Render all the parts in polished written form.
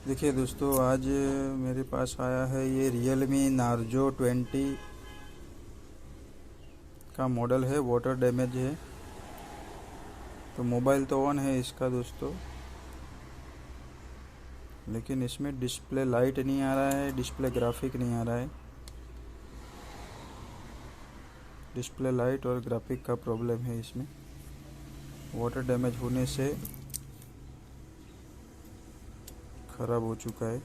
देखिए दोस्तों, आज मेरे पास आया है ये Realme Narzo 20 का मॉडल है। वाटर डैमेज है। तो मोबाइल तो ऑन है इसका दोस्तों, लेकिन इसमें डिस्प्ले लाइट नहीं आ रहा है, डिस्प्ले ग्राफिक नहीं आ रहा है। डिस्प्ले लाइट और ग्राफिक का प्रॉब्लम है इसमें। वाटर डैमेज होने से ख़राब हो चुका है।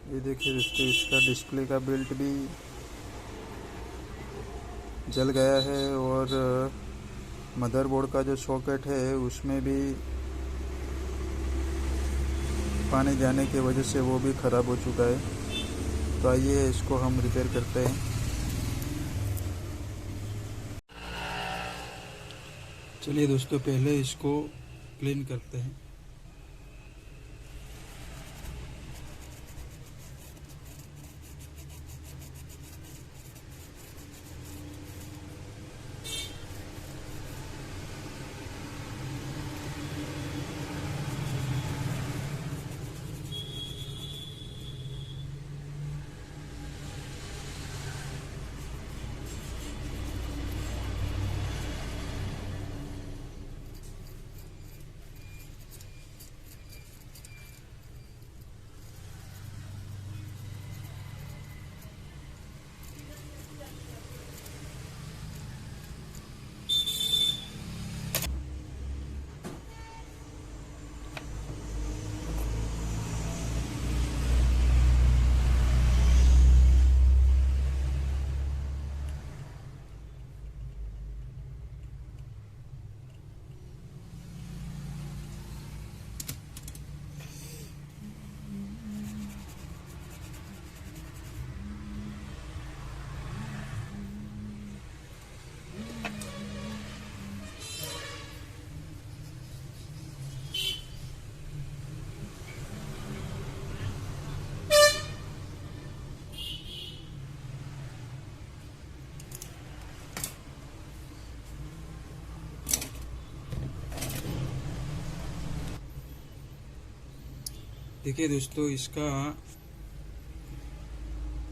ये देखिए दोस्तों, इसका डिस्प्ले का बेल्ट भी जल गया है और मदरबोर्ड का जो सॉकेट है उसमें भी पानी जाने की वजह से वो भी ख़राब हो चुका है। तो आइए इसको हम रिपेयर करते हैं। चलिए दोस्तों, पहले इसको क्लीन करते हैं। देखिए दोस्तों, इसका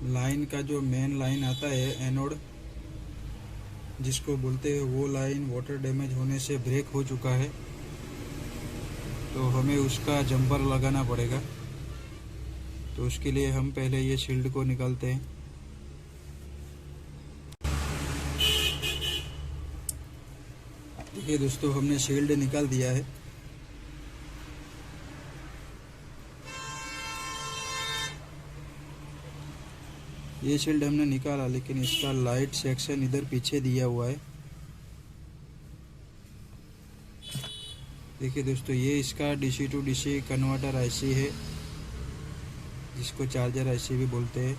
लाइन का जो मेन लाइन आता है एनोड जिसको बोलते हैं, वो लाइन वाटर डैमेज होने से ब्रेक हो चुका है। तो हमें उसका जंपर लगाना पड़ेगा। तो उसके लिए हम पहले ये शील्ड को निकालते हैं। देखिए दोस्तों, हमने शील्ड निकाल दिया है। ये शील्ड हमने निकाला, लेकिन इसका लाइट सेक्शन इधर पीछे दिया हुआ है। देखिए दोस्तों, ये इसका DC to DC converter IC है, जिसको चार्जर आईसी भी बोलते हैं।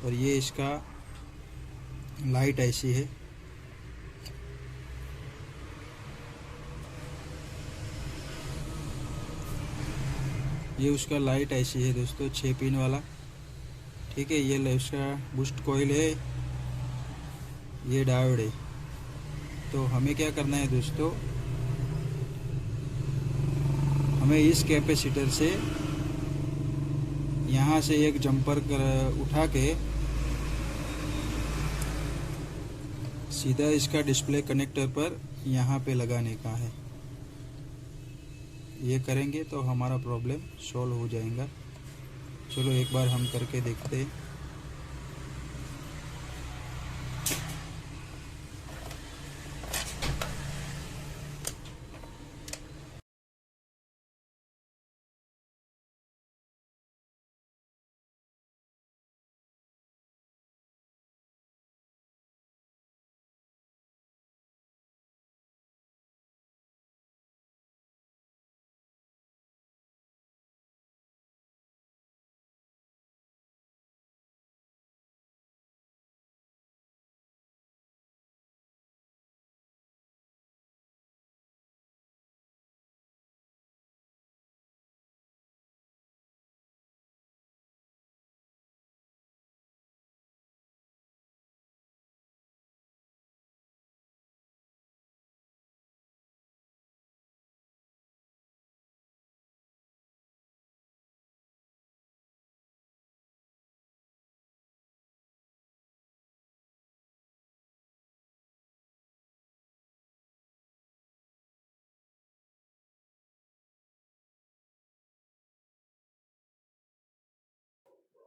और ये इसका लाइट आईसी है। ये उसका लाइट आईसी है दोस्तों, 6 पिन वाला। ठीक है, ये उसका बूस्ट कॉइल है, ये डायोड है। तो हमें क्या करना है दोस्तों, हमें इस कैपेसिटर से यहाँ से एक जंपर उठा के सीधा इसका डिस्प्ले कनेक्टर पर यहाँ पे लगाने का है। ये करेंगे तो हमारा प्रॉब्लम सॉल्व हो जाएगा। चलो एक बार हम करके देखते हैं।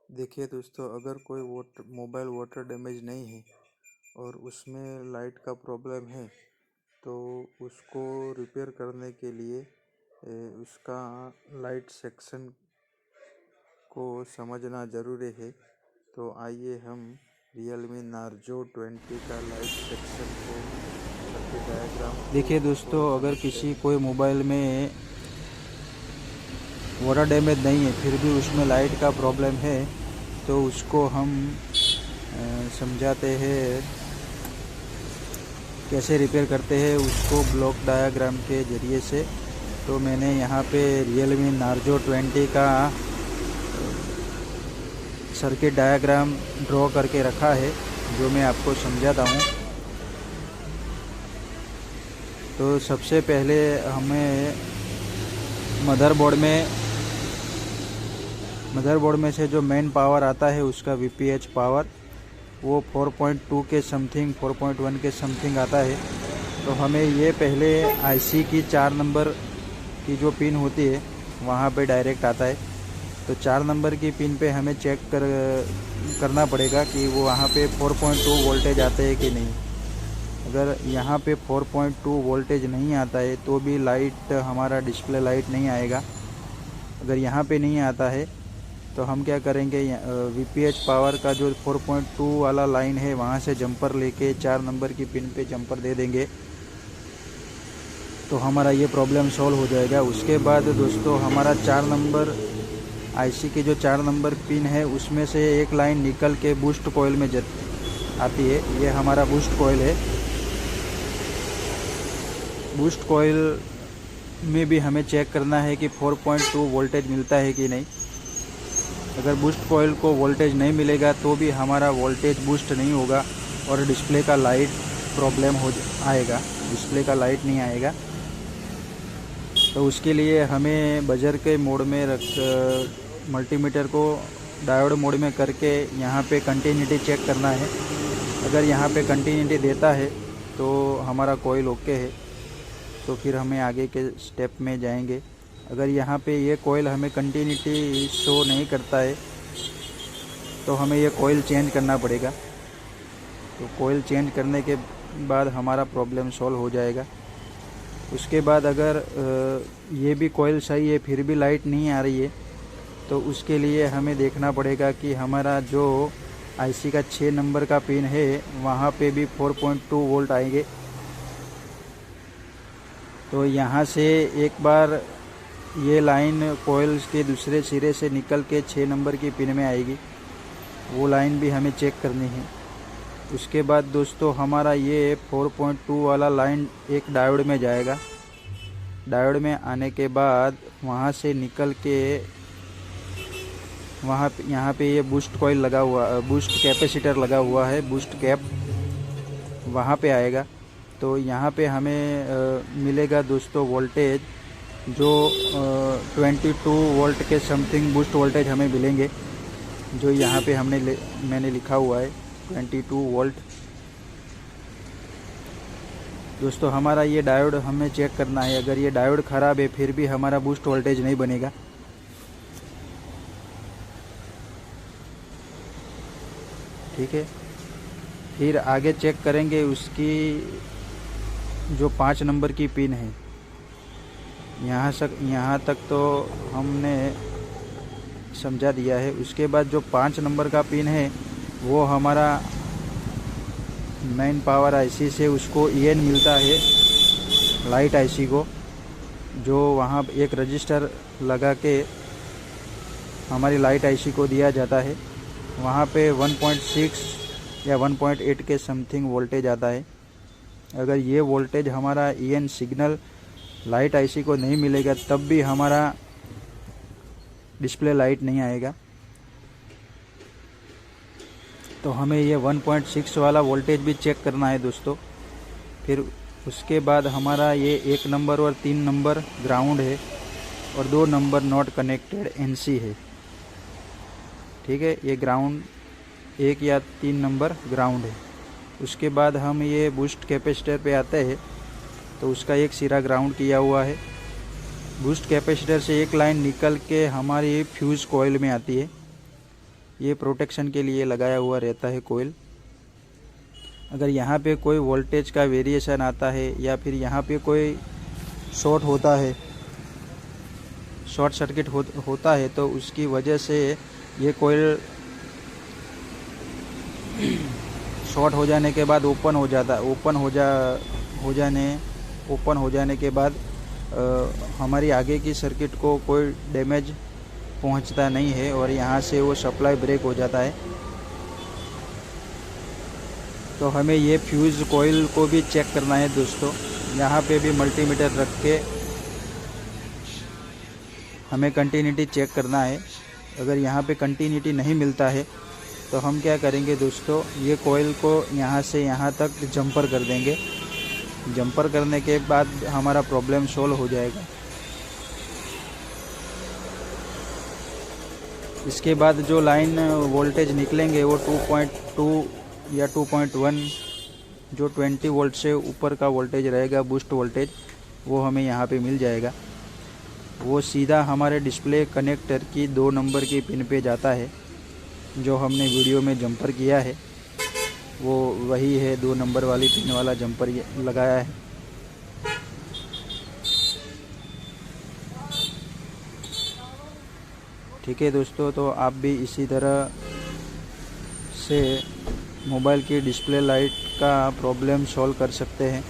देखिए दोस्तों, अगर कोई मोबाइल वाटर डैमेज नहीं है और उसमें लाइट का प्रॉब्लम है तो उसको रिपेयर करने के लिए उसका लाइट सेक्शन को समझना ज़रूरी है। तो आइए हम Realme Narzo 20 का लाइट सेक्शन को सर्किट डायग्राम देखिए दोस्तों, अगर किसी कोई मोबाइल में वाटर डैमेज नहीं है फिर भी उसमें लाइट का प्रॉब्लम है तो उसको हम समझाते हैं कैसे रिपेयर करते हैं उसको ब्लॉक डायग्राम के ज़रिए से। तो मैंने यहाँ पे Realme Narzo 20 का सर्किट डायग्राम ड्रॉ करके रखा है जो मैं आपको समझाता हूँ। तो सबसे पहले हमें मदरबोर्ड में से जो मेन पावर आता है उसका VPH पावर वो 4.2 के समथिंग 4.1 के समथिंग आता है। तो हमें ये पहले IC की 4 नंबर की जो पिन होती है वहाँ पे डायरेक्ट आता है। तो 4 नंबर की पिन पे हमें चेक करना पड़ेगा कि वो वहाँ पे 4.2 वोल्टेज आते हैं कि नहीं। अगर यहाँ पे 4.2 वोल्टेज नहीं आता है तो भी लाइट हमारा डिस्प्ले लाइट नहीं आएगा। अगर यहाँ पे नहीं आता है तो हम क्या करेंगे, VPH पावर का जो 4.2 वाला लाइन है वहाँ से जंपर लेके 4 नंबर की पिन पे जंपर दे देंगे तो हमारा ये प्रॉब्लम सॉल्व हो जाएगा। उसके बाद दोस्तों हमारा 4 नंबर IC की जो 4 नंबर पिन है उसमें से एक लाइन निकल के बूस्ट कॉइल में आती है। ये हमारा बूस्ट कॉइल है। बूस्ट कॉइल में भी हमें चेक करना है कि 4.2 वोल्टेज मिलता है कि नहीं। अगर बूस्ट कॉइल को वोल्टेज नहीं मिलेगा तो भी हमारा वोल्टेज बूस्ट नहीं होगा और डिस्प्ले का लाइट प्रॉब्लम आएगा, डिस्प्ले का लाइट नहीं आएगा। तो उसके लिए हमें बजर के मोड में मल्टीमीटर को डायोड मोड में करके यहाँ पे कंटिन्यूटी चेक करना है। अगर यहाँ पे कंटिन्यूटी देता है तो हमारा कॉइल ओके है, तो फिर हमें आगे के स्टेप में जाएंगे। अगर यहाँ पे ये कॉइल हमें कंटिन्यूटी शो नहीं करता है तो हमें ये कॉइल चेंज करना पड़ेगा। तो कॉइल चेंज करने के बाद हमारा प्रॉब्लम सॉल्व हो जाएगा। उसके बाद अगर ये भी कॉइल सही है फिर भी लाइट नहीं आ रही है तो उसके लिए हमें देखना पड़ेगा कि हमारा जो IC का 6 नंबर का पिन है वहाँ पे भी 4.2 वोल्ट आएंगे। तो यहाँ से एक बार ये लाइन कॉइल के दूसरे सिरे से निकल के 6 नंबर की पिन में आएगी, वो लाइन भी हमें चेक करनी है। उसके बाद दोस्तों हमारा ये 4.2 वाला लाइन एक डायोड में जाएगा। डायोड में आने के बाद वहाँ से निकल के यहाँ पे ये बूस्ट कॉइल लगा हुआ, बूस्ट कैपेसिटर लगा हुआ है, बूस्ट कैप वहाँ पे आएगा। तो यहाँ पे हमें मिलेगा दोस्तों वोल्टेज जो 22 वोल्ट के समथिंग बूस्ट वोल्टेज हमें मिलेंगे, जो यहाँ पे मैंने लिखा हुआ है 22 वोल्ट। दोस्तों हमारा ये डायोड हमें चेक करना है। अगर ये डायोड ख़राब है फिर भी हमारा बूस्ट वोल्टेज नहीं बनेगा। ठीक है, फिर आगे चेक करेंगे उसकी जो 5 नंबर की पिन है। यहाँ तक तो हमने समझा दिया है। उसके बाद जो 5 नंबर का पिन है वो हमारा मेन पावर IC से उसको EN मिलता है, लाइट IC को, जो वहाँ एक रजिस्टर लगा के हमारी लाइट IC को दिया जाता है। वहाँ पे 1.6 या 1.8 के समथिंग वोल्टेज आता है। अगर ये वोल्टेज हमारा EN सिग्नल लाइट IC को नहीं मिलेगा तब भी हमारा डिस्प्ले लाइट नहीं आएगा। तो हमें ये 1.6 वाला वोल्टेज भी चेक करना है दोस्तों। फिर उसके बाद हमारा ये 1 नंबर और 3 नंबर ग्राउंड है और 2 नंबर नॉट कनेक्टेड NC है। ठीक है, ये ग्राउंड 1 या 3 नंबर ग्राउंड है। उसके बाद हम ये बूस्ट कैपेसिटर पे आते हैं तो उसका एक सिरा ग्राउंड किया हुआ है। बूस्ट कैपेसिटर से एक लाइन निकल के हमारी फ्यूज़ कॉइल में आती है। ये प्रोटेक्शन के लिए लगाया हुआ रहता है कोयल। अगर यहाँ पे कोई वोल्टेज का वेरिएशन आता है या फिर यहाँ पे कोई शॉर्ट होता है, शॉर्ट सर्किट होता है, तो उसकी वजह से ये कोयल शॉर्ट हो जाने के बाद ओपन हो जाता है। ओपन हो जाने के बाद हमारी आगे की सर्किट को कोई डैमेज पहुंचता नहीं है और यहाँ से वो सप्लाई ब्रेक हो जाता है। तो हमें ये फ्यूज़ कॉइल को भी चेक करना है दोस्तों। यहाँ पे भी मल्टीमीटर रख के हमें कंटिन्यूटी चेक करना है। अगर यहाँ पे कंटिन्यूटी नहीं मिलता है तो हम क्या करेंगे दोस्तों, ये कॉइल को यहाँ से यहाँ तक जंपर कर देंगे। जंपर करने के बाद हमारा प्रॉब्लम सॉल्व हो जाएगा। इसके बाद जो लाइन वोल्टेज निकलेंगे वो 2.2 या 2.1 जो 20 वोल्ट से ऊपर का वोल्टेज रहेगा, बूस्ट वोल्टेज, वो हमें यहाँ पे मिल जाएगा। वो सीधा हमारे डिस्प्ले कनेक्टर की 2 नंबर की पिन पे जाता है। जो हमने वीडियो में जंपर किया है वो वही है, 2 नंबर वाली पिन वाला जंपर लगाया है। ठीक है दोस्तों, तो आप भी इसी तरह से मोबाइल की डिस्प्ले लाइट का प्रॉब्लम सॉल्व कर सकते हैं।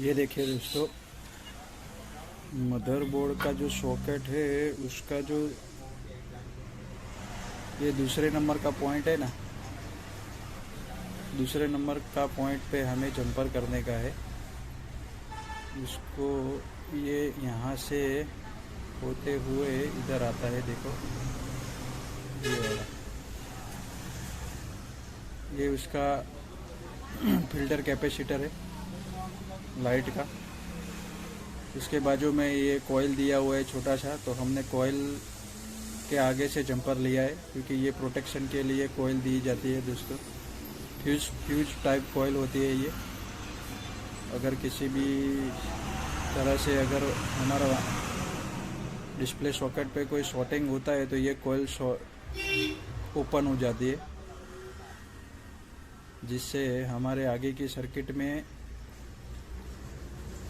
ये देखिए दोस्तों, मदरबोर्ड का जो सॉकेट है उसका जो ये दूसरे नंबर का पॉइंट है ना, दूसरे नंबर का पॉइंट पे हमें जंपर करने का है। उसको ये यहाँ से होते हुए इधर आता है, देखो ये वाला, ये उसका फिल्टर कैपेसिटर है लाइट का। इसके बाजू में ये कॉइल दिया हुआ है छोटा सा, तो हमने कॉइल के आगे से जंपर लिया है क्योंकि ये प्रोटेक्शन के लिए कॉइल दी जाती है दोस्तों। फ्यूज टाइप कॉइल होती है ये। अगर किसी भी तरह से अगर हमारा डिस्प्ले सॉकेट पे कोई शॉर्टिंग होता है तो ये कॉइल ओपन हो जाती है, जिससे हमारे आगे की सर्किट में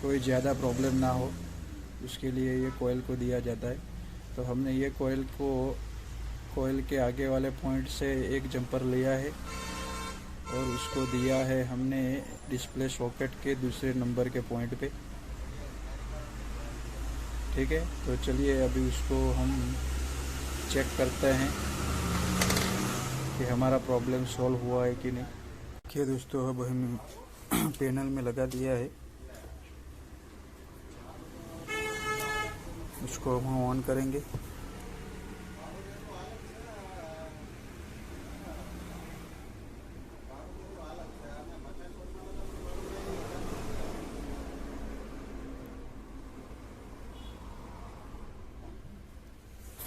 कोई ज़्यादा प्रॉब्लम ना हो। उसके लिए ये कॉइल को दिया जाता है। तो हमने ये कॉइल को कॉइल के आगे वाले पॉइंट से एक जंपर लिया है और उसको दिया है हमने डिस्प्ले सॉकेट के दूसरे नंबर के पॉइंट पे। ठीक है, तो चलिए अभी उसको हम चेक करते हैं कि हमारा प्रॉब्लम सॉल्व हुआ है कि नहीं। देखिए दोस्तों, अब हम पैनल में लगा दिया है। उसको हम ऑन करेंगे।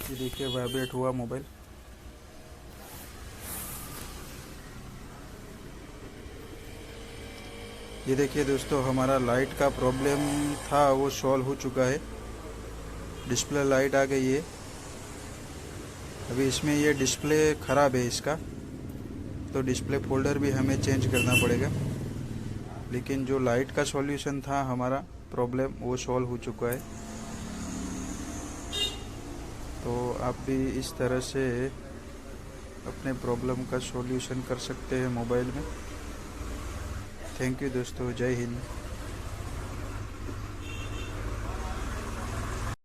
ये देखिए वाइब्रेट हुआ मोबाइल। ये देखिए दोस्तों, हमारा लाइट का प्रॉब्लम था वो सॉल्व हो चुका है। डिस्प्ले लाइट आ गई है। अभी इसमें ये डिस्प्ले ख़राब है इसका, तो डिस्प्ले फोल्डर भी हमें चेंज करना पड़ेगा। लेकिन जो लाइट का सॉल्यूशन था हमारा प्रॉब्लम, वो सॉल्व हो चुका है। तो आप भी इस तरह से अपने प्रॉब्लम का सॉल्यूशन कर सकते हैं मोबाइल में। थैंक यू दोस्तों, जय हिंद।